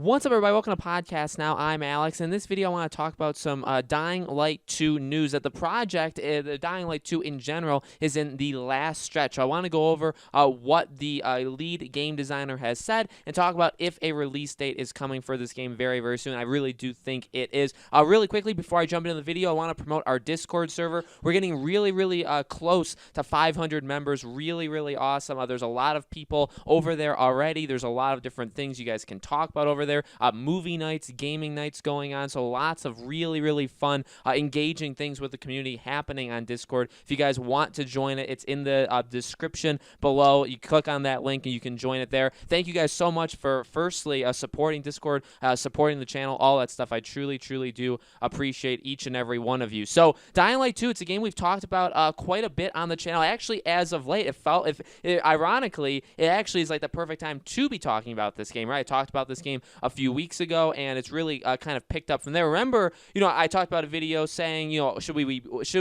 What's up, everybody? Welcome to Podcast Now. I'm Alex. In this video, I want to talk about some Dying Light 2 news. That the project, the Dying Light 2 in general, is in the last stretch. I want to go over what the lead game designer has said and talk about if a release date is coming for this game very, very soon. I really do think it is. Really quickly, before I jump into the video, I want to promote our Discord server. We're getting really close to 500 members. Really awesome. There's a lot of people over there already. There's a lot of different things you guys can talk about over there. Movie nights, gaming nights going on, so lots of really fun, engaging things with the community happening on Discord. If you guys want to join it, it's in the description below. You click on that link and you can join it there. Thank you guys so much for firstly supporting Discord, supporting the channel, all that stuff. I truly do appreciate each and every one of you. So Dying Light 2, it's a game we've talked about quite a bit on the channel. Actually, as of late, ironically, it actually is like the perfect time to be talking about this game, right? I talked about this game a few weeks ago, and it's really kind of picked up from there. Remember, I talked about a video saying, should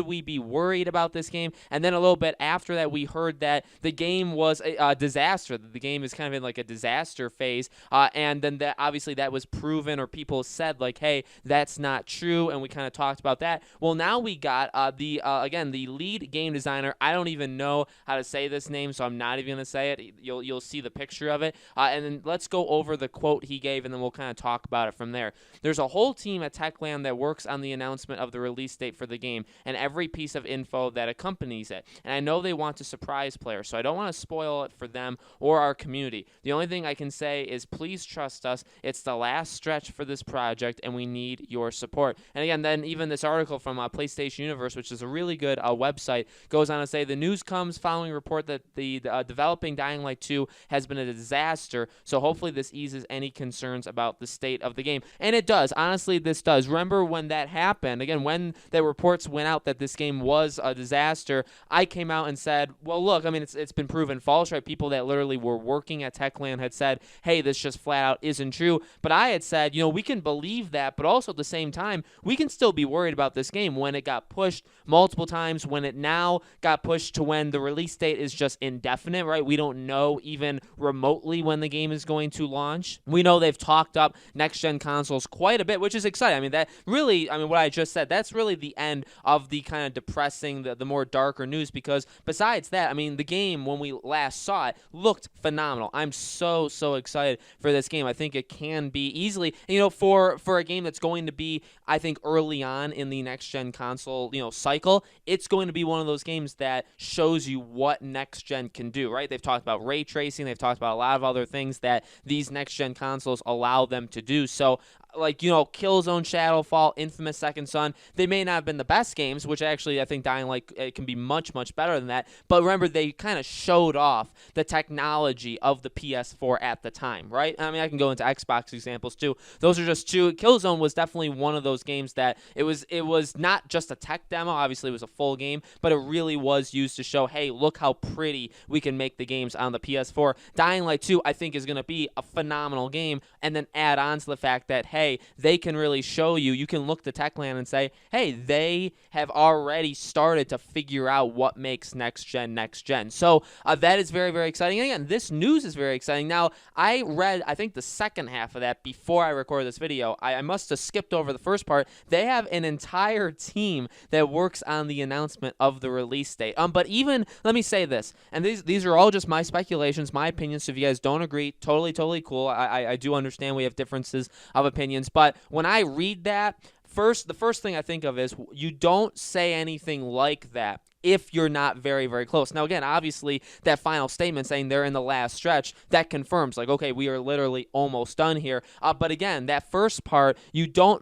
we be worried about this game? And then a little bit after that, we heard that the game was a disaster. The game is kind of in like a disaster phase, and then that obviously that was proven, or people said like, hey, that's not true, and we kind of talked about that. Well, now we got again, the lead game designer. I don't even know how to say this name, so I'm not even gonna say it. You'll see the picture of it, and then let's go over the quote he gave, and then we'll kind of talk about it from there. There's a whole team at Techland that works on the announcement of the release date for the game and every piece of info that accompanies it. And I know they want to surprise players, so I don't want to spoil it for them or our community. The only thing I can say is please trust us. It's the last stretch for this project, and we need your support. And again, then even this article from PlayStation Universe, which is a really good website, goes on to say the news comes following a report that the developing Dying Light 2 has been a disaster, so hopefully this eases any concerns about the state of the game. And it does. Honestly, this does. Remember when that happened, again, when the reports went out that this game was a disaster, I came out and said, well, look, I mean, it's been proven false, right? People that literally were working at Techland had said, hey, this just flat out isn't true. But I had said, we can believe that, but also at the same time, we can still be worried about this game when it got pushed multiple times, when it now got pushed to when the release date is just indefinite, right? We don't know even remotely when the game is going to launch. We know they've talked up next-gen consoles quite a bit, which is exciting. I mean, what I just said, that's really the end of the kind of depressing, the more darker news, because besides that, I mean, the game, when we last saw it, looked phenomenal. I'm so excited for this game. I think it can be easily, for a game that's going to be, I think, early on in the next-gen console, cycle, it's going to be one of those games that shows you what next-gen can do, right? They've talked about ray tracing. They've talked about a lot of other things that these next-gen consoles allow them to do. So, like, Killzone, Shadowfall, Infamous Second Son, they may not have been the best games, which actually I think Dying Light can be much better than that. But remember, they kind of showed off the technology of the PS4 at the time, right? I mean, I can go into Xbox examples too. Those are just two. Killzone was definitely one of those games that it was not just a tech demo. Obviously, it was a full game, but it really was used to show, hey, look how pretty we can make the games on the PS4. Dying Light 2, I think, is going to be a phenomenal game, and then add on to the fact that, hey, they can really show you can look to Techland and say, hey, they have already started to figure out what makes next gen. So that is very exciting. And again, this news is very exciting. Now, I read, I think, the second half of that before I recorded this video. I must have skipped over the first part. They have an entire team that works on the announcement of the release date. But even, let me say this, and these are all just my speculations, my opinions, so if you guys don't agree, totally cool. I do understand we have differences of opinions, but when I read that, the first thing I think of is you don't say anything like that if you're not very close. Now, again, obviously, that final statement saying they're in the last stretch, that confirms, like, okay, we are literally almost done here. But again, that first part, you don't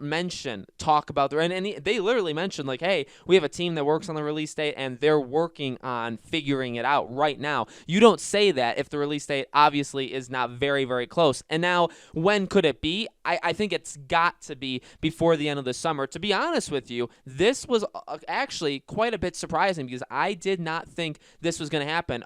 talk about and they literally mentioned, like, hey, we have a team that works on the release date, and they're working on figuring it out right now. You don't say that if the release date, obviously, is not very close. And now, when could it be? I think it's got to be before the end of the summer. To be honest with you, this was actually quite a bit surprising, because I did not think this was going to happen.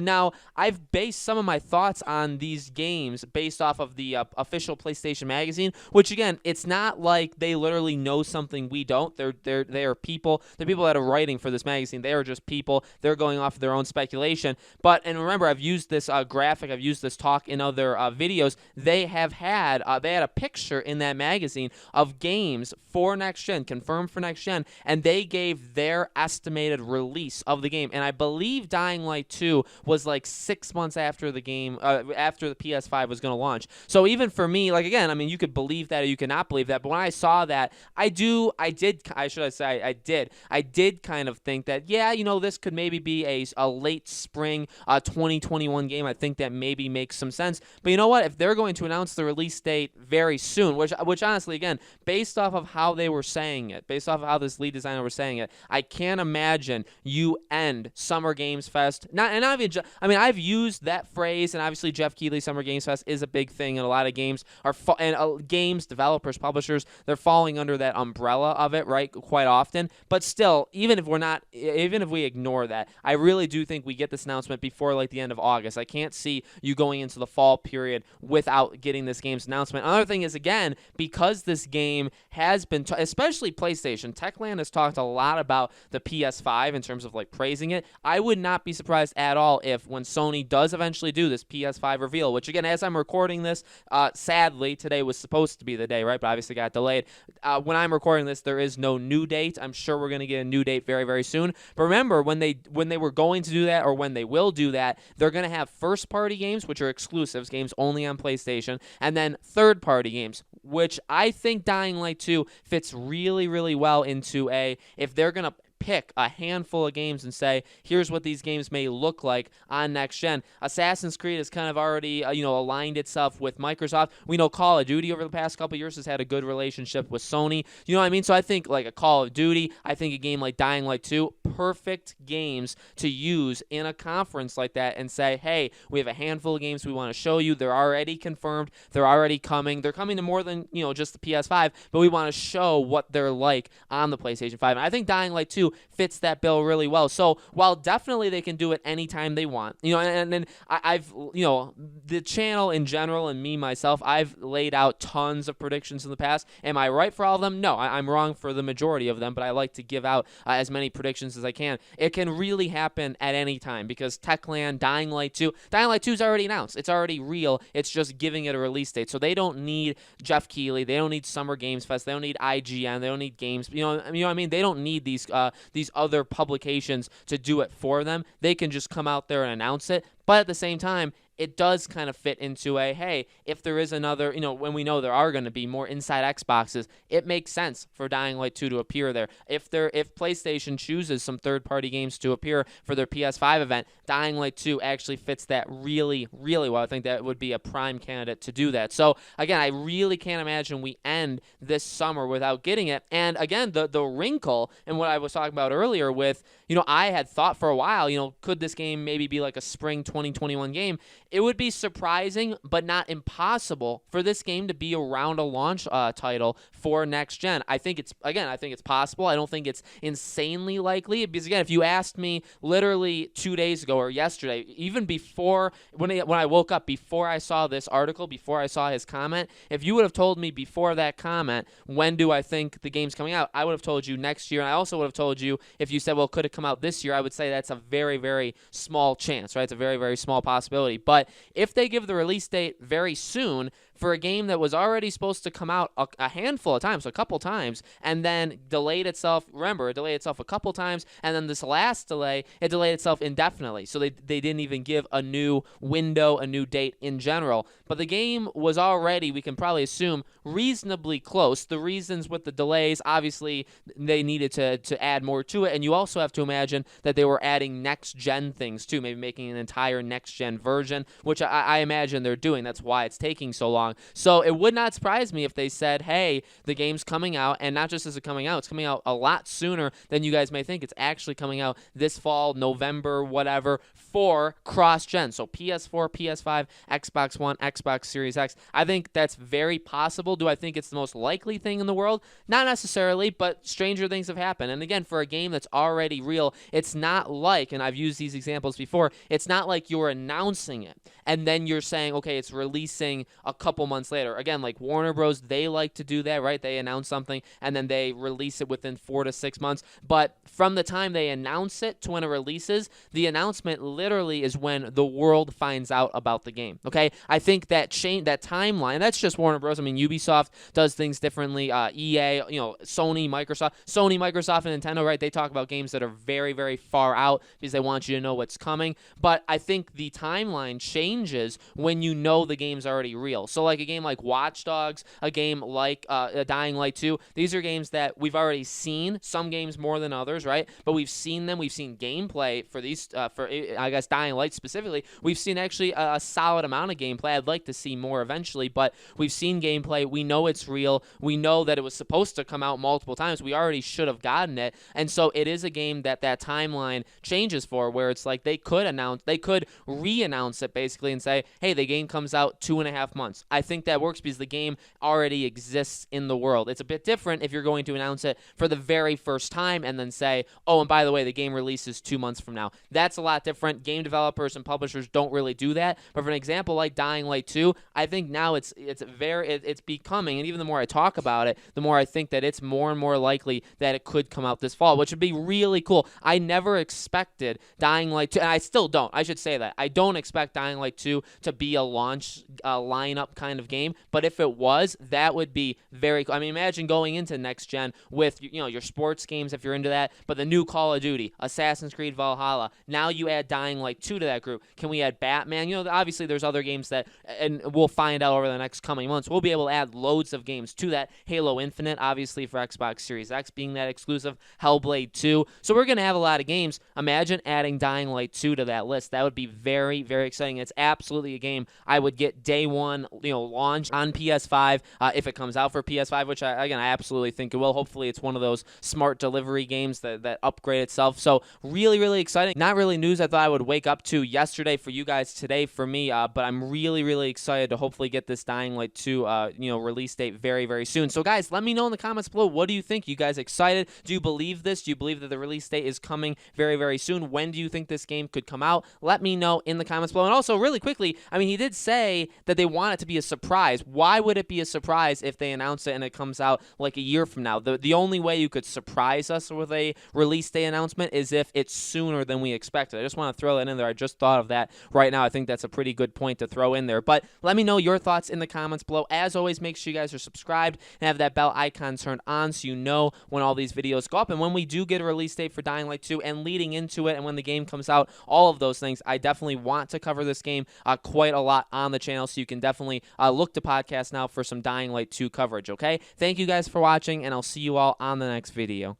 Now, I've based some of my thoughts on these games based off of the official PlayStation Magazine, which, again, it's not like they literally know something we don't. They are people. They're people that are writing for this magazine. They are just people. They're going off of their own speculation. And remember, I've used this graphic. I've used this talk in other videos. They had a picture in that magazine of games for next gen, confirmed for next gen, and they gave their estimated release of the game. And I believe Dying Light 2 was like 6 months after the game, after the PS5 was going to launch. So even for me, like, again, I mean, you could believe that or you could not believe that, but when I saw that, I did kind of think that, yeah, this could maybe be a late spring 2021 game. I think that maybe makes some sense. But you know what? If they're going to announce the release date very soon, which honestly, again, based off of how they were saying it, based off of how this lead designer was saying it, I can't imagine you end Summer Games Fest. I've used that phrase, and obviously Jeff Keighley Summer Games Fest is a big thing, and a lot of games games developers, publishers, they're falling under that umbrella of it, right? Quite often. But still, even if we ignore that, I really do think we get this announcement before like the end of August. I can't see you going into the fall period without getting this game's announcement. Another thing is, again, because this game has been, especially PlayStation, Techland has talked a lot about the PS5 in terms of like praising it. I would not be surprised at all if when Sony does eventually do this PS5 reveal, which again, as I'm recording this, sadly, today was supposed to be the day, right? But obviously got delayed. When I'm recording this, there is no new date. I'm sure we're going to get a new date very, very soon. But remember, when they were going to do that, or when they will do that, they're going to have first-party games, which are exclusives, games only on PlayStation, and then third-party games, which I think Dying Light 2 fits really, really well into if they're going to pick a handful of games and say, here's what these games may look like on next gen. Assassin's Creed has kind of already aligned itself with Microsoft. We know Call of Duty over the past couple of years has had a good relationship with Sony. You know what I mean? So I think like a Call of Duty, I think a game like Dying Light 2, perfect games to use in a conference like that and say, hey, we have a handful of games we want to show you. They're already confirmed. They're already coming. They're coming to more than just the PS5, but we want to show what they're like on the PlayStation 5. And I think Dying Light 2 fits that bill really well. So while definitely they can do it anytime they want, and then I've the channel in general and me myself, I've laid out tons of predictions in the past. Am I right for all of them? No, I'm wrong for the majority of them, but I like to give out as many predictions as I can. It can really happen at any time because Techland, Dying Light 2 is already announced. It's already real. It's just giving it a release date. So they don't need Jeff Keighley. They don't need Summer Games Fest. They don't need IGN. They don't need games. You know what I mean? They don't need these other publications to do it for them. They can just come out there and announce it. But at the same time, it does kind of fit into hey, if there is another, when we know there are going to be more inside Xboxes, it makes sense for Dying Light 2 to appear there. If PlayStation chooses some third-party games to appear for their PS5 event, Dying Light 2 actually fits that really, really well. I think that would be a prime candidate to do that. So, again, I really can't imagine we end this summer without getting it. And, again, the wrinkle, and what I was talking about earlier with, I had thought for a while, could this game maybe be like a spring 2021 game? It would be surprising, but not impossible for this game to be around a launch title for next gen. I think it's possible. I don't think it's insanely likely because, again, if you asked me literally 2 days ago or yesterday, even before when I woke up, before I saw this article, before I saw his comment, if you would have told me before that comment, when do I think the game's coming out, I would have told you next year. And I also would have told you, if you said, well, could it come out this year, I would say that's a very, very small chance, right? It's a very, very small possibility. But if they give the release date very soon for a game that was already supposed to come out a handful of times, a couple times, and then delayed itself, remember, it delayed itself a couple times, and then this last delay, it delayed itself indefinitely. So they didn't even give a new window, a new date in general. But the game was already, we can probably assume, reasonably close. The reasons with the delays, obviously, they needed to add more to it, and you also have to imagine that they were adding next-gen things, too, maybe making an entire next-gen version, which I imagine they're doing. That's why it's taking so long. long. So it would not surprise me if they said, hey, the game's coming out, and not just is it coming out, it's coming out a lot sooner than you guys may think. It's actually coming out this fall, November, whatever, for cross-gen. So PS4, PS5, Xbox One, Xbox Series X. I think that's very possible. Do I think it's the most likely thing in the world? Not necessarily, but stranger things have happened. And again, for a game that's already real, it's not like, and I've used these examples before, it's not like you're announcing it and then you're saying, okay, it's releasing a couple months later. Again, like Warner Bros., they like to do that, right? They announce something and then they release it within 4 to 6 months. But from the time they announce it to when it releases, the announcement literally is when the world finds out about the game, okay? I think that timeline, that's just Warner Bros. I mean, Ubisoft does things differently. EA, Sony, Microsoft, and Nintendo, right? They talk about games that are very, very far out because they want you to know what's coming. But I think the timeline changes when you know the game's already real. So like a game like Watch Dogs, a game like Dying Light 2, these are games that we've already seen, some games more than others, right? But we've seen them. We've seen gameplay for these, for I guess Dying Light specifically. We've seen actually a solid amount of gameplay. I'd like to see more eventually, but we've seen gameplay. We know it's real. We know that it was supposed to come out multiple times. We already should have gotten it. And so it is a game that timeline changes for, where it's like they could re-announce it basically and say, hey, the game comes out 2.5 months. I think that works because the game already exists in the world. It's a bit different if you're going to announce it for the very first time and then say, oh, and by the way, the game releases 2 months from now. That's a lot different. Game developers and publishers don't really do that. But for an example like Dying Light 2, I think now it's becoming, and even the more I talk about it, the more I think that it's more and more likely that it could come out this fall, which would be really cool. I never expected Dying Light 2, and I still don't. I should say that. I don't expect Dying Light 2 to be a launch lineup kind of game, but if it was, that would be very cool. I mean, imagine going into next gen with your sports games if you're into that, but the new Call of Duty, Assassin's Creed Valhalla. Now you add Dying Light 2 to that group. Can we add Batman? Obviously there's other games that, and we'll find out over the next coming months, we'll be able to add loads of games to that. Halo Infinite, obviously for Xbox Series X being that exclusive, Hellblade 2. So we're going to have a lot of games. Imagine adding Dying Light 2 to that list. That would be very, very exciting. It's absolutely a game I would get day one, launch on PS5 if it comes out for PS5, which I absolutely think it will. Hopefully it's one of those smart delivery games that upgrade itself. So really, really exciting. Not really news I thought I would wake up to yesterday for you guys, today for me, but I'm really, really excited to hopefully get this Dying Light 2 release date very, very soon. So guys, let me know in the comments below, what do you think? You guys excited? Do you believe this? Do you believe that the release date is coming very, very soon? When do you think this game could come out? Let me know in the comments below. And also, really quickly, I mean, he did say that they want it to be a surprise. Why would it be a surprise if they announce it and it comes out like a year from now? The only way you could surprise us with a release day announcement is if it's sooner than we expected. I just want to throw that in there. I just thought of that right now. I think that's a pretty good point to throw in there. But let me know your thoughts in the comments below. As always, make sure you guys are subscribed and have that bell icon turned on so you know when all these videos go up. And when we do get a release date for Dying Light 2 and leading into it and when the game comes out, all of those things, I definitely want to cover this game quite a lot on the channel. So you can definitely look to Podcast Now for some Dying Light 2 coverage, okay? Thank you guys for watching, and I'll see you all on the next video.